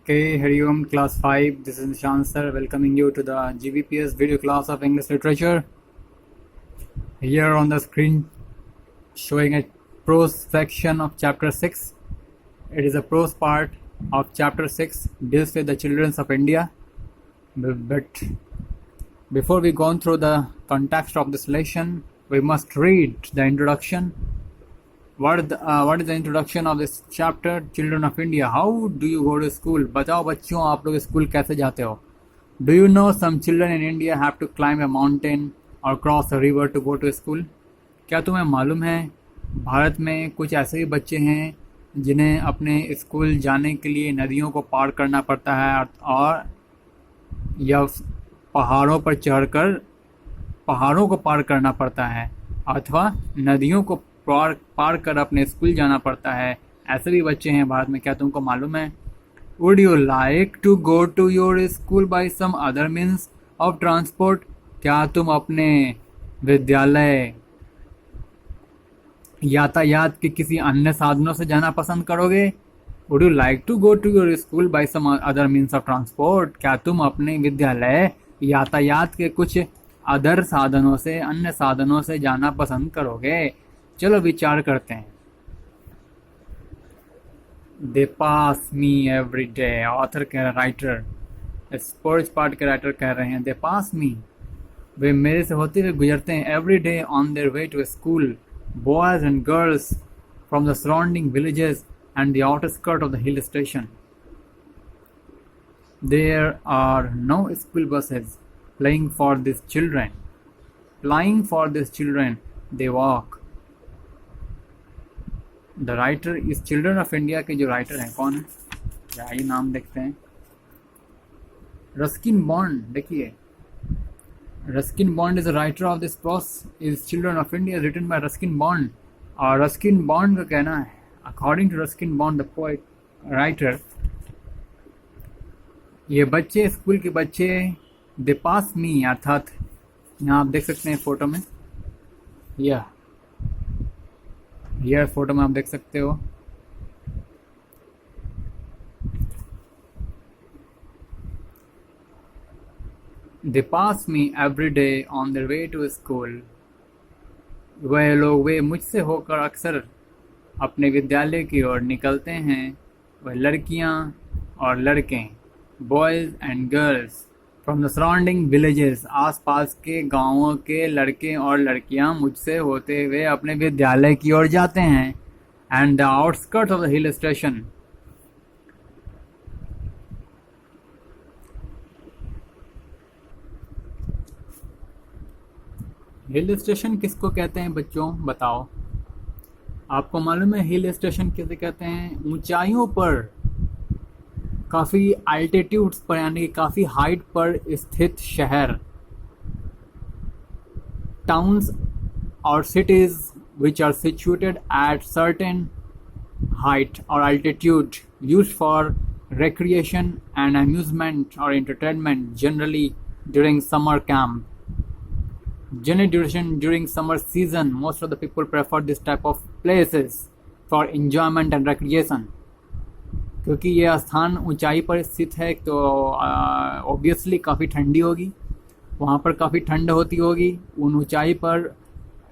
Okay, Hariom, class 5. This is Nishan sir, welcoming you to the GBPS video class of English literature. Here on the screen, showing a prose section of chapter 6. It is a prose part of chapter 6, deals with the children of India. But before we go through the context of this lesson, we must read the introduction. What is the introduction of this chapter? Children of India. How do you go to school? बताओ बच्चों, आप लोग school कैसे जाते हो? Do you know some children in India have to climb a mountain or cross a river to go to school? क्या तुम्हें मालूम है भारत में कुछ ऐसे भी बच्चे हैं जिन्हें अपने स्कूल जाने के लिए नदियों को पार करना पड़ता है और या पहाड़ों पर चढ़कर पहाड़ों को पार करना पड़ता है अथवा नदियों को पार कर अपने स्कूल जाना पड़ता है। ऐसे भी बच्चे हैं भारत में, क्या तुमको मालूम है? Would you like to go to your school by some other means of transport? क्या तुम अपने विद्यालय यातायात के किसी अन्य साधनों से जाना पसंद करोगे? Would you like to go to your school by some other means of transport? क्या तुम अपने विद्यालय यातायात के कुछ अन्य साधनों से जाना पसंद करोगे? चलो विचार करते हैं। दे pass me every day, author कह रहे, राइटर स्पोर्ट्स पार्ट के राइटर कह रहे हैं, दे पास मी, वे मेरे से होते हुए गुजरते हैं, every day on their way to school, boys and girls from the surrounding villages and the outskirt of the hill station. There are no school buses playing for this children, they walk. The writer इस children of India के जो writer हैं कौन है? आइए नाम देखते हैं। रस्किन बॉन्ड, देखिए Ruskin Bond is the writer of this prose is children of India written by Ruskin Bond. और रस्किन बॉन्ड का कहना है, according to Ruskin Bond the poet writer, ये बच्चे स्कूल के बच्चे दे पास मी, अर्थात यहाँ आप देख सकते हैं फोटो में, यह फोटो में आप देख सकते हो, they pass me every day on their way to school. वे मुझसे होकर अक्सर अपने विद्यालय की ओर निकलते हैं। वह लड़कियां और लड़के, boys and girls from the surrounding villages, आसपास के गांवों के लड़के और लड़कियां मुझसे होते हुए अपने विद्यालय की ओर जाते हैं। And the outskirt of the hill station, hill station किसको कहते हैं बच्चों बताओ? आपको मालूम है हिल स्टेशन किसे कहते हैं? ऊंचाइयों पर, काफ़ी अल्टीट्यूड्स पर यानी कि काफ़ी हाइट पर स्थित शहर, टाउन्स और cities which are situated at certain height और altitude, used for recreation and amusement or entertainment, generally during summer camp. During summer season, most of the people prefer this type of places for enjoyment and recreation. क्योंकि ये स्थान ऊंचाई पर स्थित है तो obviously काफ़ी ठंडी होगी, वहाँ पर काफ़ी ठंड होती होगी। उन ऊंचाई पर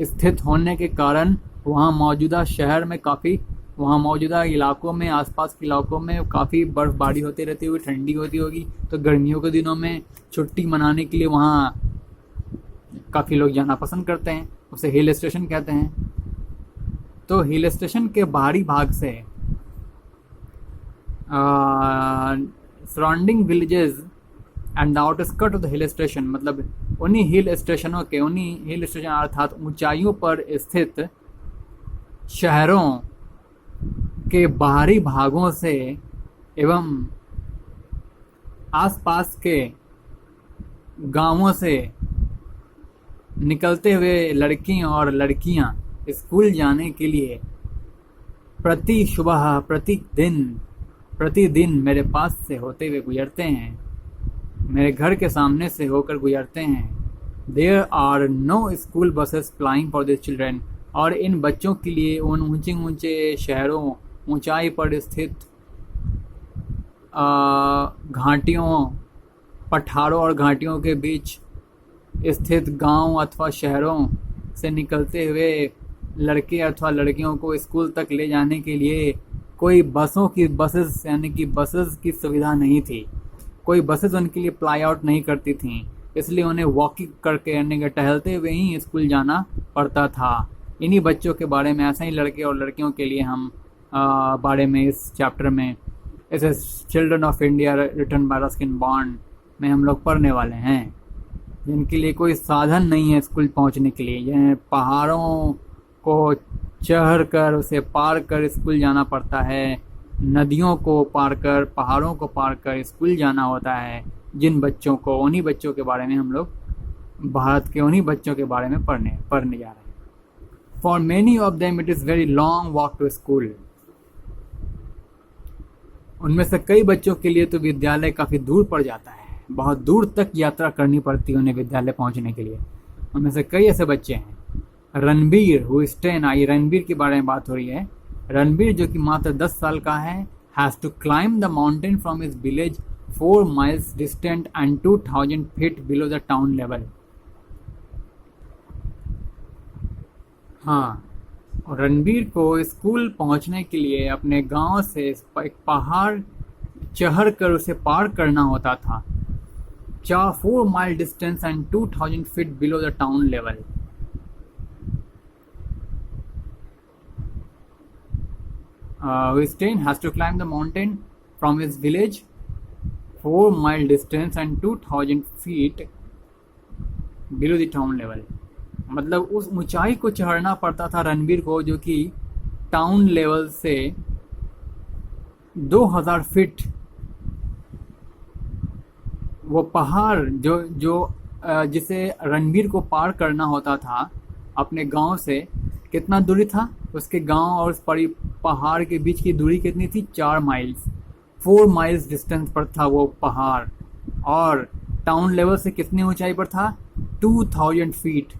स्थित होने के कारण वहाँ मौजूदा शहर में वहाँ मौजूदा इलाकों में, आसपास के इलाकों में काफ़ी बर्फ़बारी होती रहती होगी, ठंडी होती होगी। तो गर्मियों के दिनों में छुट्टी मनाने के लिए वहाँ काफ़ी लोग जाना पसंद करते हैं, उसे हिल स्टेशन कहते हैं। तो हिल स्टेशन के बाहरी भाग से surrounding villages and the outskirt of the hill station, मतलब उन्हीं हिल स्टेशन अर्थात ऊंचाइयों पर स्थित शहरों के बाहरी भागों से एवं आसपास के गांवों से निकलते हुए लड़के और लड़कियां स्कूल जाने के लिए प्रतिदिन मेरे पास से होते हुए गुजरते हैं, मेरे घर के सामने से होकर गुजरते हैं। There are no school buses plying for this children, और इन बच्चों के लिए उन ऊंचे शहरों, ऊंचाई पर स्थित घाटियों, पठारों और घाटियों के बीच स्थित गांव अथवा शहरों से निकलते हुए लड़के अथवा लड़कियों को स्कूल तक ले जाने के लिए कोई बसेस यानी कि बसेस की सुविधा नहीं थी। कोई बसेस उनके लिए प्लाई आउट नहीं करती थीं, इसलिए उन्हें वॉकिंग करके यानी कि टहलते हुए ही स्कूल जाना पड़ता था। इन्हीं बच्चों के बारे में, ऐसे ही लड़के और लड़कियों के लिए हम बारे में इस चैप्टर में, इस children of India written by Ruskin Bond में हम लोग पढ़ने वाले हैं, जिनके लिए कोई साधन नहीं है स्कूल पहुंचने के लिए। यह पहाड़ों को चढ़ कर उसे पार कर स्कूल जाना पड़ता है, नदियों को पार कर, पहाड़ों को पार कर स्कूल जाना होता है। जिन बच्चों को, उन्हीं बच्चों के बारे में हम लोग, भारत के उन्हीं बच्चों के बारे में पढ़ने जा रहे हैं। For many of them it is very long walk to school. उनमें से कई बच्चों के लिए तो विद्यालय काफ़ी दूर पड़ जाता है, बहुत दूर तक यात्रा करनी पड़ती है उन्हें विद्यालय पहुंचने के लिए। उनमें से कई ऐसे बच्चे हैं। रणबीर हु इज 10, आई रणबीर के बारे में बात हो रही है। रणबीर जो कि मात्र 10 साल का है, has to climb the mountain from his village 4 miles distant and 2000 feet below the town level। हाँ, और रणबीर को स्कूल पहुंचने के लिए अपने गांव से एक पहाड़ चढ़ कर उसे पार करना होता था। 4 mile distance and 2000 feet below the town level। Winston has to climb the mountain from his village 4 mile distance and 2000 feet below the town level। मतलब उस ऊंचाई को चढ़ना पड़ता था रणबीर को, जो कि टाउन लेवल से 2000 फीट, वो पहाड़ जिसे रणबीर को पार करना होता था अपने गांव से। कितना दूरी था उसके गांव और उस पहाड़ के बीच की दूरी कितनी थी? 4 माइल्स। 4 माइल्स डिस्टेंस पर था वो पहाड़, और टाउन लेवल से कितनी ऊंचाई पर था? 2000 फीट,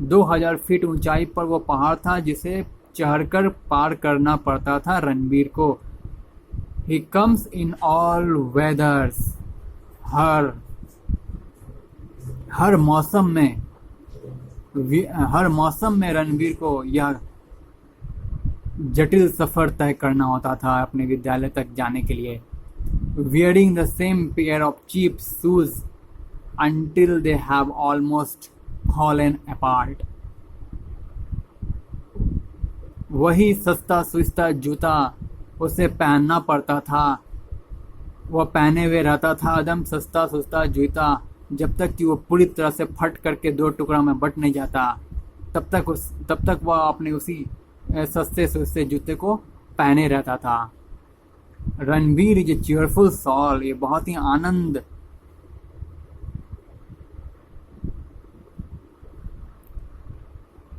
2000 फीट ऊंचाई पर वो पहाड़ था जिसे चढ़कर पार करना पड़ता था रणबीर को। He comes in all weathers, हर मौसम में रणबीर को यह जटिल सफर तय करना होता था अपने विद्यालय तक जाने के लिए। Wearing the same pair of cheap shoes until they have almost fallen apart। वही सस्ता सुस्ता जूता उसे पहनना पड़ता था। वह पहने हुए रहता था एकदम सस्ता सुस्ता जूता, जब तक कि वो पूरी तरह से फट करके 2 टुकड़ा में बट नहीं जाता, तब तक वह अपने उसी सस्ते सुस्ते जूते को पहने रहता था। Ranbir is a cheerful soul, ये बहुत ही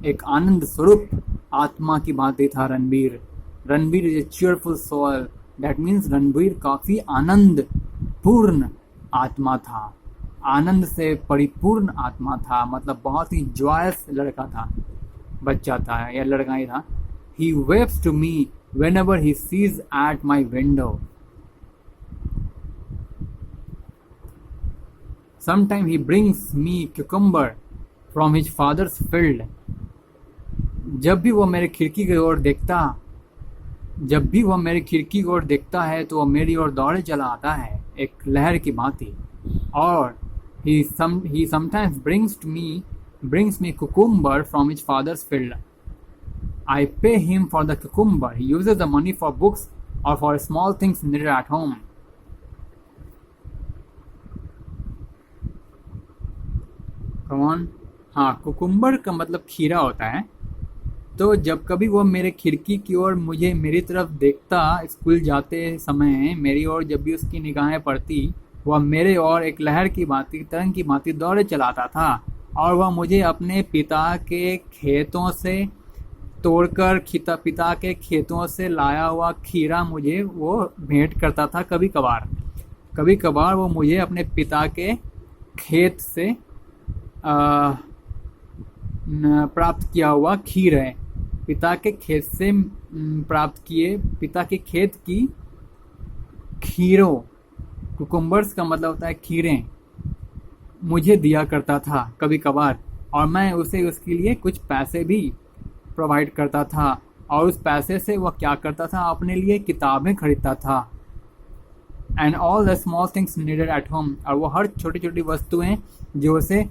एक आनंद स्वरूप आत्मा की भांति था Ranbir. Ranbir is a cheerful soul, that means Ranbir काफी आनंद पूर्ण आत्मा था, आनंद से परिपूर्ण आत्मा था, मतलब बहुत ही जॉयस लड़का था, बच्चा था या लड़का ही था। He waves to me whenever he sees at my window। Sometimes he brings me cucumber from his father's field। जब भी वो मेरे खिड़की की ओर देखता है तो वो मेरी ओर दौड़े चला आता है एक लहर की भांति। और he sometimes brings me cucumber from his father's field। I pay him for the cucumber। He uses the money for books or for small things needed at home। Come on। हाँ, कुकुम्बर का मतलब खीरा होता है। तो जब कभी वो मेरे खिड़की की ओर मेरी तरफ देखता, स्कूल जाते समय मेरी ओर जब भी उसकी निगाहें पड़ती, वह मेरे ओर एक लहर की भांति, तरंग की भांति दौड़े चलाता था, और वह मुझे अपने पिता के खेतों से तोड़कर पिता के खेतों से लाया हुआ खीरा मुझे वो भेंट करता था। कभी कभार वो मुझे अपने पिता के खेत से प्राप्त किया हुआ खीर है, पिता के खेत से प्राप्त किए, पिता के खेत की खीरों कुकुम्बर्स का मतलब होता है खीरें, मुझे दिया करता था कभी कभार, और मैं उसे उसके लिए कुछ पैसे भी प्रोवाइड करता था, और उस पैसे से वह क्या करता था, अपने लिए किताबें खरीदता था। And all the small things needed at home, और वो हर छोटी छोटी वस्तुएं जो उसे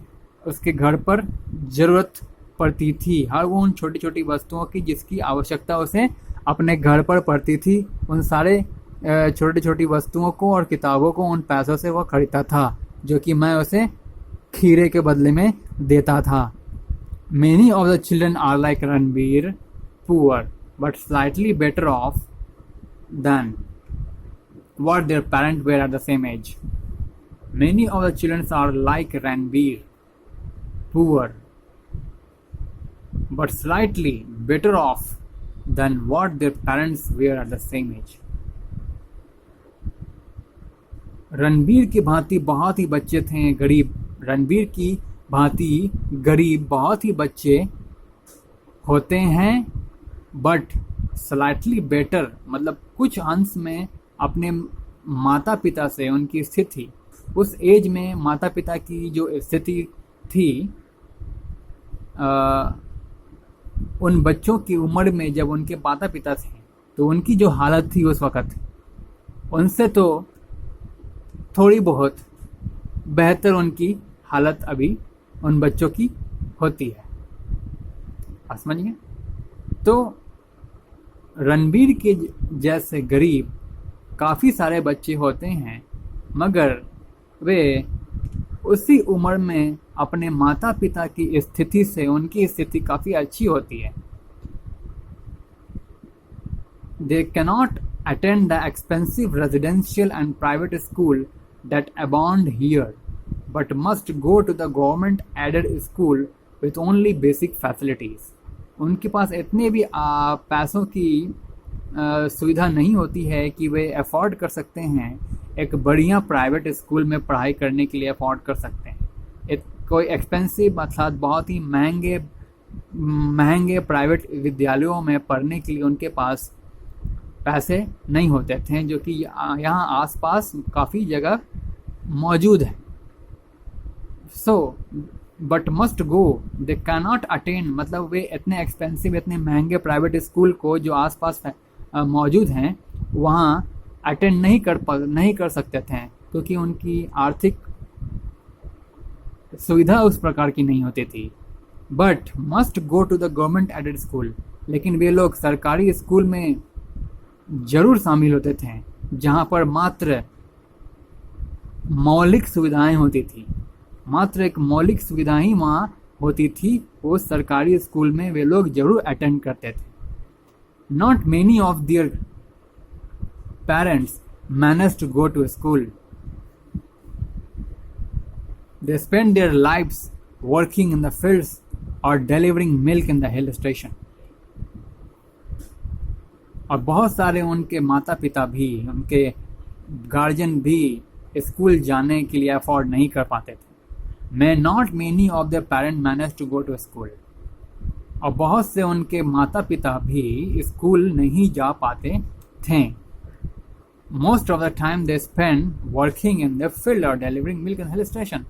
उसके घर पर ज़रूरत पड़ती थी, हर वो उन छोटी छोटी वस्तुओं की जिसकी आवश्यकता उसे अपने घर पर पड़ती थी, उन सारे छोटी छोटी वस्तुओं को और किताबों को उन पैसों से वह खरीदता था, जो कि मैं उसे खीरे के बदले में देता था। Many of the children are like Ranbir, poor but slightly better off than what their parents were at the same age. Many of the children are like Ranbir, poor but slightly better off than what their parents were at the same age. Ranbir की भांति बहुत ही बच्चे थे गरीब, रणबीर की भांति गरीब बहुत ही बच्चे होते हैं, बट स्लाइटली बेटर मतलब कुछ अंश में अपने माता पिता से उनकी स्थिति, उस एज में माता पिता की जो स्थिति थी, उन बच्चों की उम्र में जब उनके माता पिता थे तो उनकी जो हालत थी उस वक़्त, उनसे तो थोड़ी बहुत बेहतर उनकी हालत अभी उन बच्चों की होती है। आप समझ गए? तो रणबीर के जैसे गरीब काफ़ी सारे बच्चे होते हैं, मगर वे उसी उम्र में अपने माता पिता की स्थिति से उनकी स्थिति काफ़ी अच्छी होती है। They cannot attend the expensive residential and private school that abound here, but must go to the government aided school with only basic facilities. उनके पास इतने भी पैसों की सुविधा नहीं होती है कि वे अफोर्ड कर सकते हैं, एक बढ़िया प्राइवेट स्कूल में पढ़ाई करने के लिए अफोर्ड कर सकते हैं। कोई एक्सपेंसिव अर्थात बहुत ही महंगे प्राइवेट विद्यालयों में पढ़ने के लिए उनके पास पैसे नहीं होते थे, जो कि यहाँ आसपास काफ़ी जगह मौजूद है। So but must go, they can not attain, मतलब वे इतने एक्सपेंसिव इतने महंगे प्राइवेट स्कूल को जो आसपास मौजूद हैं वहाँ अटेंड नहीं कर सकते थे, क्योंकि उनकी आर्थिक सुविधा उस प्रकार की नहीं होती थी। But must go to the government aided school, लेकिन वे लोग सरकारी स्कूल में जरूर शामिल होते थे जहाँ पर मात्र मौलिक सुविधाएं होती थी, मात्र एक मौलिक सुविधा ही वहाँ होती थी। वो सरकारी स्कूल में वे लोग जरूर अटेंड करते थे। Not many of their parents manage to go to school, they spend their lives working in the fields और delivering milk in the hill station. और बहुत सारे उनके माता पिता भी, उनके गार्जियन भी स्कूल जाने के लिए अफोर्ड नहीं कर पाते थे। May not many of the parent manage to go to school, और बहुत से उनके माता पिता भी स्कूल नहीं जा पाते थे। Most of the time they spend working in the field और delivering milk in hill station.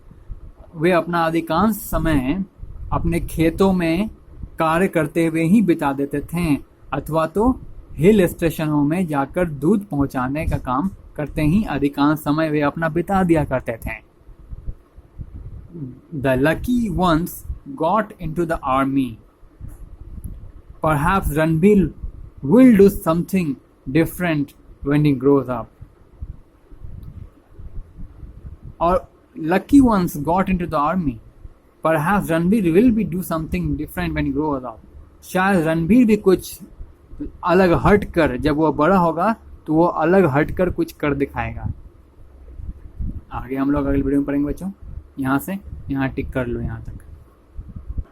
वे अपना अधिकांश समय अपने खेतों में कार्य करते हुए ही बिता देते थे, अथवा तो हिल स्टेशनों में जाकर दूध पहुंचाने का काम करते ही अधिकांश समय वे अपना बिता दिया करते थे। The lucky ones got into the army. Perhaps Ranbir will do something different when he grows up. Or lucky ones got into the army. Perhaps Ranbir will be do something different when he grows up. शायद रणबीर भी कुछ अलग हट कर, जब वो बड़ा होगा तो वो अलग हट कर कुछ कर दिखाएगा। आगे हम लोग अगले वीडियो में पढ़ेंगे बच्चों। यहाँ से यहाँ टिक कर लो यहाँ तक।